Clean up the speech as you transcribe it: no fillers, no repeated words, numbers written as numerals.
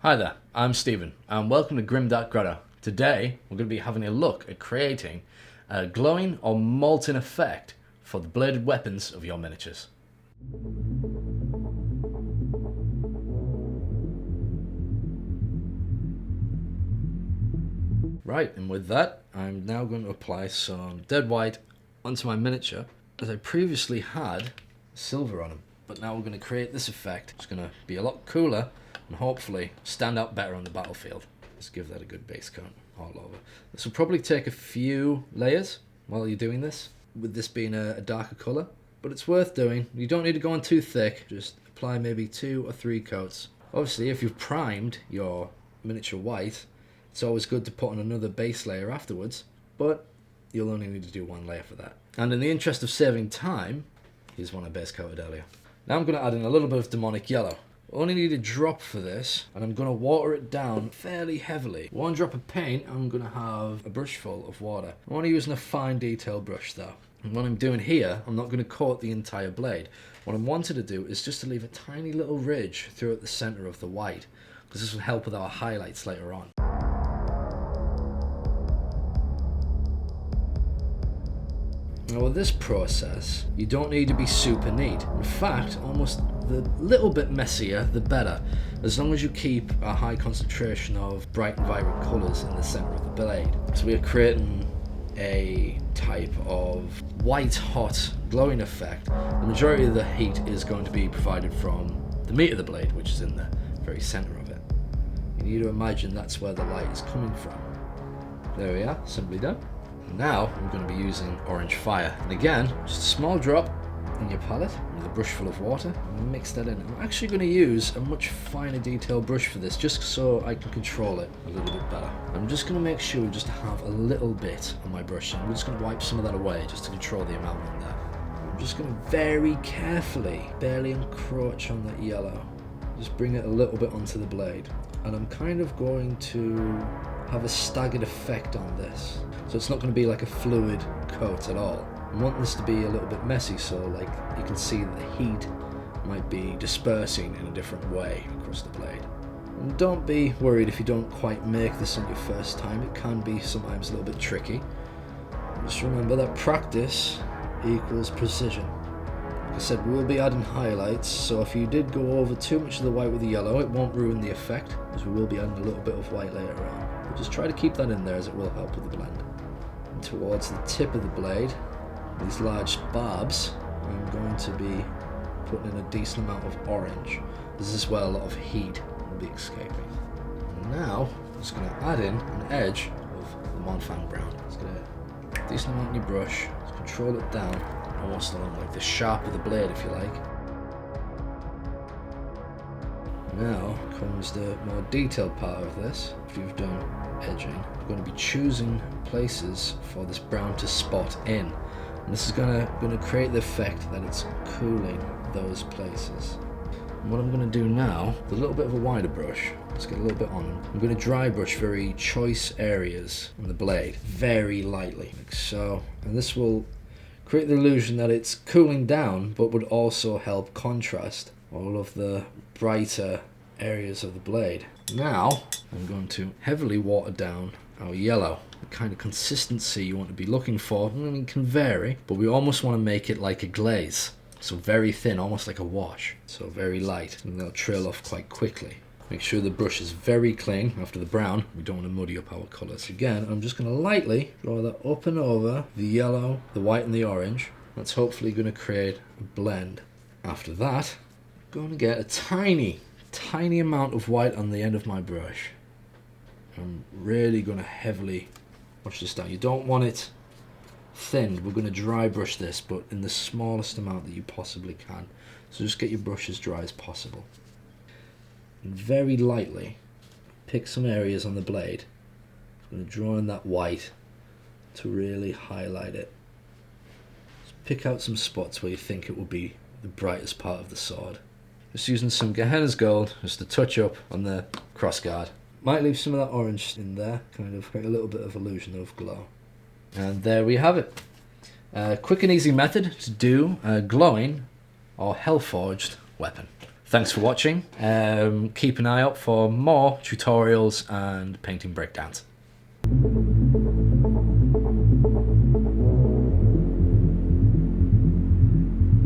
Hi there, I'm Stephen, and welcome to Grimdark Grotto. Today, we're going to be having a look at creating a glowing or molten effect for the bladed weapons of your miniatures. Right, and with that, I'm now going to apply some dead white onto my miniature, as I previously had silver on them. But now we're going to create this effect. It's going to be a lot cooler and hopefully stand out better on the battlefield. Let's give that a good base coat all over. This will probably take a few layers while you're doing this, with this being a darker colour, but it's worth doing. You don't need to go on too thick, just apply maybe 2 or 3 coats. Obviously, if you've primed your miniature white, it's always good to put on another base layer afterwards, but you'll only need to do 1 layer for that. And in the interest of saving time, here's one I base coated earlier. Now I'm going to add in a little bit of demonic yellow. I only need a drop for this, and I'm going to water it down fairly heavily. 1 drop of paint, I'm going to have a brush full of water. I'm only using a fine detail brush though. And what I'm doing here, I'm not going to coat the entire blade. What I'm wanting to do is just to leave a tiny little ridge throughout the center of the white, because this will help with our highlights later on. Now with this process, you don't need to be super neat. In fact, almost the little bit messier, the better, as long as you keep a high concentration of bright and vibrant colours in the centre of the blade. So we are creating a type of white hot glowing effect. The majority of the heat is going to be provided from the meat of the blade, which is in the very centre of it. You need to imagine that's where the light is coming from. There we are, simply done. Now I'm going to be using orange fire, and again, just a small drop in your palette with a brush full of water and mix that in. I'm actually going to use a much finer detail brush for this, just so I can control it a little bit better. I'm just going to make sure just to have a little bit on my brush, and I'm just going to wipe some of that away just to control the amount on there. I'm just going to very carefully barely encroach on that yellow, just bring it a little bit onto the blade, and I'm kind of going to have a staggered effect on this. So it's not going to be like a fluid coat at all. I want this to be a little bit messy, so like you can see that the heat might be dispersing in a different way across the blade. And don't be worried if you don't quite make this on your first time. It can be sometimes a little bit tricky. Just remember that practice equals precision. Like I said, we will be adding highlights, so if you did go over too much of the white with the yellow, it won't ruin the effect, because we will be adding a little bit of white later on. But just try to keep that in there, as it will help with the blend. And towards the tip of the blade, these large barbs, I'm going to be putting in a decent amount of orange. This is where a lot of heat will be escaping. And now, I'm just going to add in an edge of the Montfang brown. Just get a decent amount in your brush, just control it down, almost along like the sharp of the blade, if you like. Now comes the more detailed part of this. After you've done edging, you're going to be choosing places for this brown to spot in. And this is going to create the effect that it's cooling those places. And what I'm going to do now, with a little bit of a wider brush, let's get a little bit on them. I'm going to dry brush very choice areas on the blade, very lightly, like so. And this will create the illusion that it's cooling down, but would also help contrast all of the brighter areas of the blade. Now, I'm going to heavily water down our yellow. The kind of consistency you want to be looking for, I mean, can vary, but we almost want to make it like a glaze. So very thin, almost like a wash. So very light, and they'll trail off quite quickly. Make sure the brush is very clean after the brown. We don't want to muddy up our colours. Again, I'm just going to lightly draw that up and over the yellow, the white and the orange. That's hopefully going to create a blend. After that, I'm going to get a tiny amount of white on the end of my brush. I'm really going to heavily wash this down. You don't want it thinned. We're going to dry brush this, but in the smallest amount that you possibly can. So just get your brush as dry as possible. And very lightly pick some areas on the blade. I'm going to draw in that white to really highlight it. Just pick out some spots where you think it will be the brightest part of the sword. Just using some Gehenna's Gold just to touch up on the crossguard. Might leave some of that orange in there, kind of create a little bit of illusion of glow. And there we have it. A quick and easy method to do a glowing or hell-forged weapon. Thanks for watching. Keep an eye out for more tutorials and painting breakdowns.